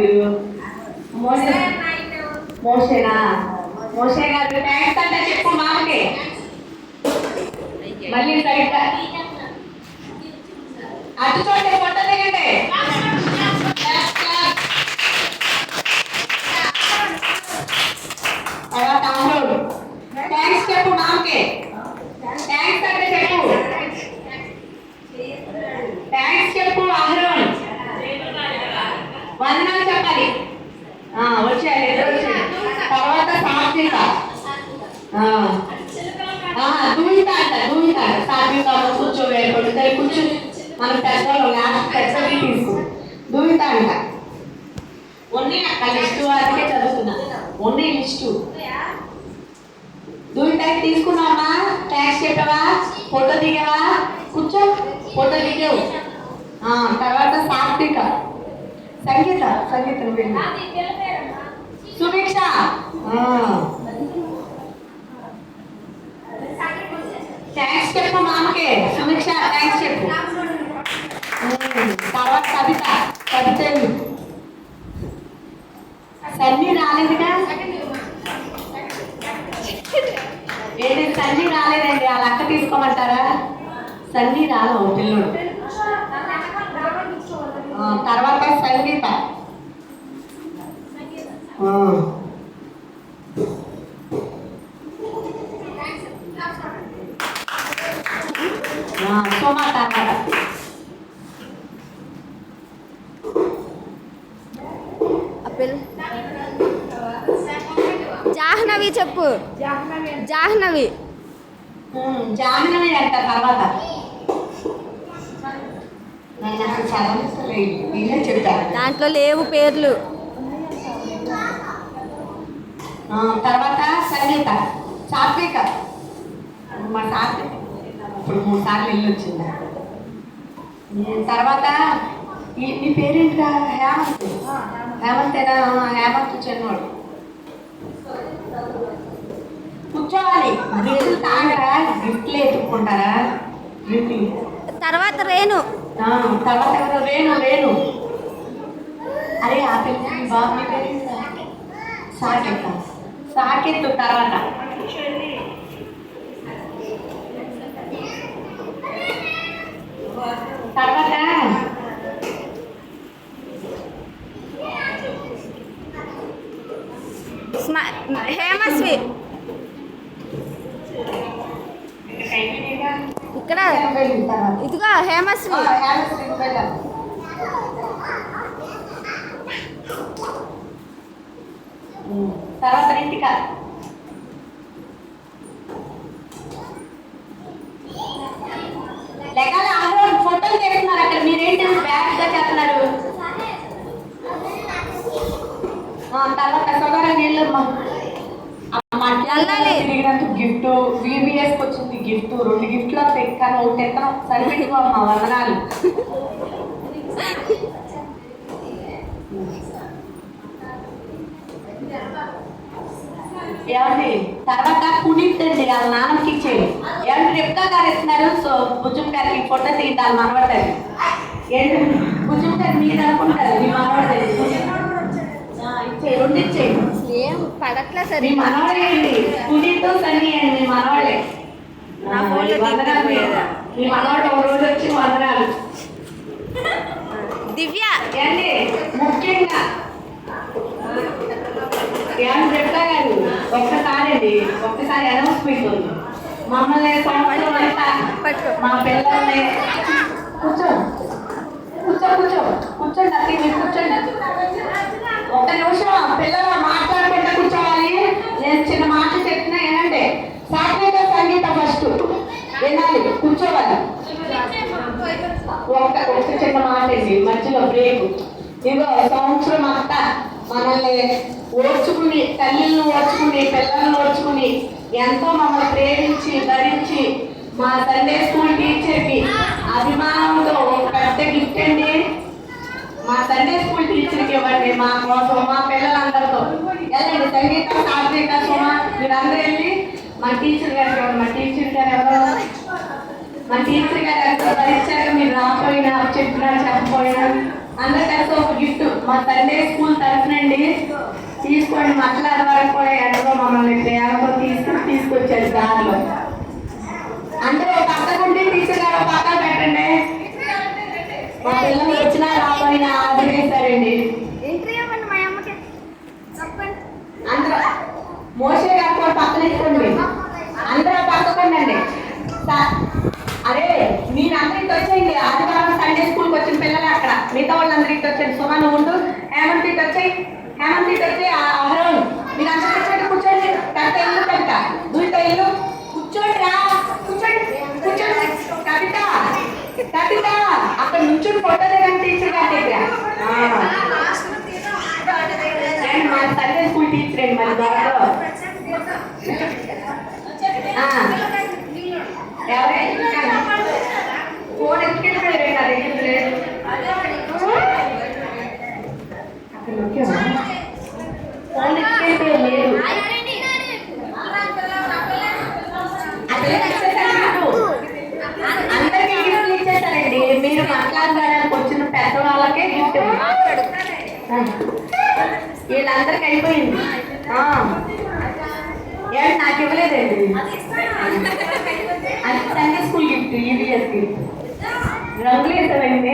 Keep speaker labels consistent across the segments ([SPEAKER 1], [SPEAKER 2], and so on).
[SPEAKER 1] మీరు? మోసేనా? మోసే గారు థ్యాంక్స్ అంటే చెప్పు మామకి. మళ్ళీ సరిగ్గా అటు చూడండి, ఫోటో దిగండి. తర్వాత అమ్ముడు థ్యాంక్స్ చెప్పు మామకి. థ్యాంక్స్ అంటే చెప్పు. థ్యాంక్స్ చెప్పు అహరోన్. వందనాలు చెప్పాలి. వచ్చాయి వచ్చాయి. తర్వాత సాత్విక. దూయిత అంట. దూయిత సాత్విక కూర్చోవేయకూడదు. కూర్చో మనం పెద్దవాళ్ళు లాస్ట్ పెద్దవి తీసుకో. దూయిత అంట. ఓన్లీ అక్కడ లిస్టు వారికే చదువుతున్నా. Only list. దూయితకి తీసుకున్నావా? థ్యాంక్స్ చెప్పావా? ఫోటో దిగావా? కూర్చో. ఫోటో దిగావు. తర్వాత సాత్విక. సంగీత. సంగీతం వెళ్ళి. సుభిక్ష. థ్యాంక్స్ చెప్పు మామకే. సుభిక్ష థ్యాంక్స్ చెప్పు. తర్వాత కవిత. కవిత సన్నీ రాలేదుగా. ఏంటి సన్నీ రాలేదండి. వాళ్ళ అక్క తీసుకోమంటారా? సన్నీ రాలేదు పిల్లడు. తర్వాత సంగీత. సోమా. తర్వాత
[SPEAKER 2] జాహ్నవి చెప్పు. జాహ్నవి.
[SPEAKER 1] జాహ్నవి అంట. తర్వాత
[SPEAKER 2] దాంట్లో లేవు పేర్లు.
[SPEAKER 1] తర్వాత సంగీత. సాత్విక. మా సాత్విక ఇప్పుడు 3 సార్లు ఇల్లు వచ్చింది. తర్వాత నీ పేరేంటా? హేమంత్. హేమంతేనా? హేమంత్ చెన్నోడు. కూర్చోవాలి. గిఫ్ట్లు తాగరా? గిఫ్ట్లు ఎత్తుకుంటారా? గిఫ్ట్లు.
[SPEAKER 2] తర్వాత రేణు.
[SPEAKER 1] తర్వాత ఎవరు? రేణు. రేణు. అరే ఆ పిల్లలు బాబు మీ పేరు సాకెట్. సాకెట్. తర్వాత తర్వాత
[SPEAKER 2] హేమశ్రీ. ఇక్కడ ఇదిగో హేమశ్రీ.
[SPEAKER 1] తర్వాత రితిక. లెక్కలు ఆహారం ఫోటోలు చేస్తున్నారు అక్కడ. మీరేంటి బ్యాగ్గా చేస్తున్నారు? తర్వాత సొగర నీళ్ళమ్మ. తిరిగినందుకు గిఫ్ట్. VBSకి వచ్చింది గిఫ్ట్. 2 గిఫ్ట్లు వస్తాయి కానీ ఒకటి ఎత్తనం. సరిపెట్టుకో అమ్మా. వందనాలు. ఏమండి తర్వాత పునీత్ అండి. వాళ్ళ నాన్నకి ఇచ్చేది. ఏమంటే రెప్కా గారు ఇస్తున్నారు. సో భుజం గారికి ఫోటో తీయాలి. మనవడతారు. ఏంటి భుజం గారు మీరు అనుకుంటారు. మీ మనవడతారు. ఇచ్చే 2 ఇచ్చేయి.
[SPEAKER 2] ఏం పడట్లే సరే.
[SPEAKER 1] మీ మనవాడే అండి. పునీత్ సన్నీ అండి మీ మనవాడే. మీ మనవాడు ఒక రోజు వచ్చి వందనాలు.
[SPEAKER 2] దివ్య.
[SPEAKER 1] ఏంటి ముఖ్యంగా ఏమని చెప్తారు? ఒక్కసారి అనౌన్స్మెంట్ ఉంది. మమ్మల్ని సంవత్సరం అంతా మా పిల్లల్ని కూర్చో కూర్చో కూర్చో కూర్చోండి. అతి మీరు కూర్చోండి. 1 నిమిషం పిల్లలు మాట్లాడుకుంటూ కూర్చోవాలి. నేను చిన్న మాట చెప్తున్నా ఏనంటే సాత్విక సంగీత ఫస్ట్ వినాలి. కూర్చోవాలి. ఒక చిన్న మాట అండి. మధ్యలో బ్రేక్. ఇదిగో సంవత్సరం అంతా మనల్ని ఓర్చుకుని, తల్లిని ఓర్చుకుని, పిల్లల్ని ఓర్చుకుని ఎంతో మమ్మల్ని ప్రేమించి భరించి మా సండే స్కూల్ టీచర్కి అభిమానంతో ఒక పెద్ద గిఫ్ట్ అండి. మా సండే స్కూల్ టీచర్కి ఇవ్వండి. మా కోసం మా పిల్లలందరితో వెళ్ళండి. సంగీత, సాత్విక, సుమ మీరందరూ వెళ్ళి మా టీచర్ గారికి ఇవ్వండి. మా టీచర్ గారు ఎవరో మా టీచర్ గారు ఎంతో భరించాక మీరు రాకపోయినా చెప్పినా చెప్పకపోయినా అందరు కలిసి ఒక గిఫ్ట్ మా సండే స్కూల్ తరఫునండి తీసుకోండి. మట్లాడి వరకు కూడా ఎండలో మమ్మల్ని ప్రేమతో తీసుకొచ్చారు దారిలో. అందరూ పక్కకుంటే టీచర్ గారు పక్కన పెట్టండి. మా పిల్లలు వచ్చినా రాబోయినా ఆదరేశారండి. అందరూ మోసే గారు కూడా పక్కన ఇచ్చుకోండి. అందరూ పక్కకుండండి. అరే మీరు అందరికి వచ్చేయండి. ఆదివారం సండే స్కూల్కి వచ్చిన పిల్లలు అక్కడ మిగతా వాళ్ళందరికి వచ్చేయండి. సుమా నువ్వు ఉండు. హేమంత్ ఇటు వచ్చాయి. అహరోన్ మీరు అందరికి వచ్చేయండి. కూర్చోండి. కవిత ఇల్లు కవిత దూత ఇల్లు కూర్చోండి రా. కూర్చోండి. కవిత అక్కడ నుంచుని ఫోటో దిగండి టీచర్ గారి దగ్గర. మా సండే స్కూల్ టీచర్ అండి మరి బాగా ఫోన్ ఎత్తుకెళ్ళిపోయారు నా దగ్గర లేదు. ఫోన్ ఎత్తుకెళ్ళిపోయారు లేదు. అందరికీ గిఫ్ట్లు ఇచ్చేసారండి. మీరు మాట్లాడడానికి వచ్చిన పెద్ద వాళ్ళకే గిఫ్ట్. వీళ్ళందరికీ అయిపోయింది. ఏమంటే నాకు ఇవ్వలేదండి. అది సండే స్కూల్ గిఫ్ట్. ఈబీఎస్కి రంగులు వేసానండి.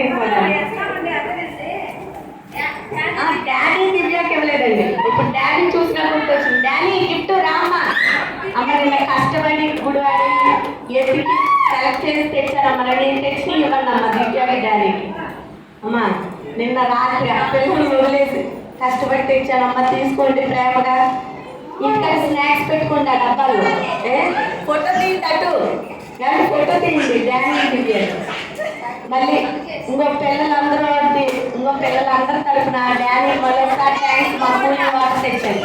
[SPEAKER 1] డాడీ దివ్యాకి ఇవ్వలేదండి. ఇప్పుడు డాడీ చూసినా గుర్తొచ్చింది. డాడీ గిఫ్ట్ రామ్మ. అమ్మ నిన్న కష్టపడి గుడివాడి ఎత్తికి సెలెక్ట్ చేసి తెచ్చారమ్మ. నేను తెచ్చి ఇవ్వండి అమ్మ దివ్యాకి డాడీకి. అమ్మ నిన్న రాత్రి పిల్లలు వదిలేసి కష్టపడి తెచ్చానమ్మ తీసుకోండి ప్రేమగా. ఇంకా స్నాక్స్ పెట్టుకోండి ఆ డబ్బాలు. ఫోటో తీయటట్టు ఎవరి ఫోటో తీయండి డాడీ దివ్యాకి. మళ్ళీ ఇంకో పిల్లలందరూ తరఫున డాడీ మరోసారి థ్యాంక్స్. మా కూలి వాటర్ తెచ్చాను.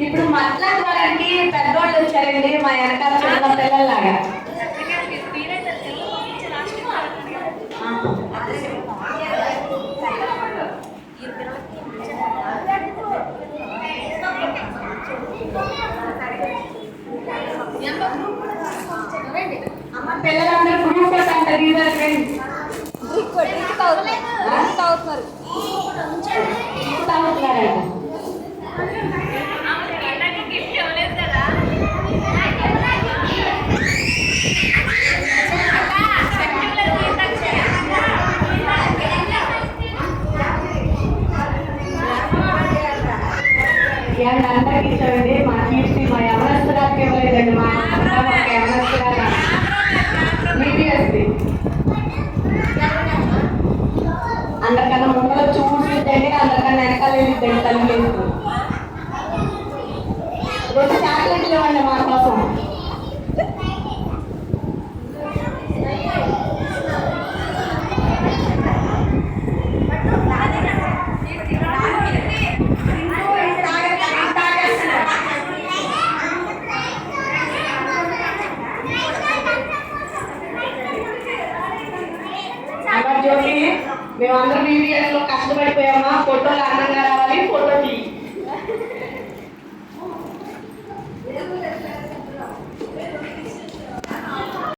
[SPEAKER 1] ఇప్పుడు మాట్లాడడానికి పెద్దోళ్ళు వచ్చారండి మా వెనకాల చిన్న పిల్లల్లాగా. అమ్మ పిల్లలందరూ గ్రూప్ అంటారు. అందరికి ఇచ్చారండి. మా కీర్తి మా యమనస్తురాకి ఇవ్వలేదండి. మా యమనస్తురాలు అందరికన్నా ముందర చూసిద్దండి. అందరికన్నా వెనకాల వెళ్ళిద్దండి. తల్లి రెండు చాక్లెట్లు ఇవ్వండి మా కోసం. జ్యోతి మేమందరం BBS లో కష్టపడిపోయామా. ఫోటోలు అందంగా రావాలి. ఫోటో తీ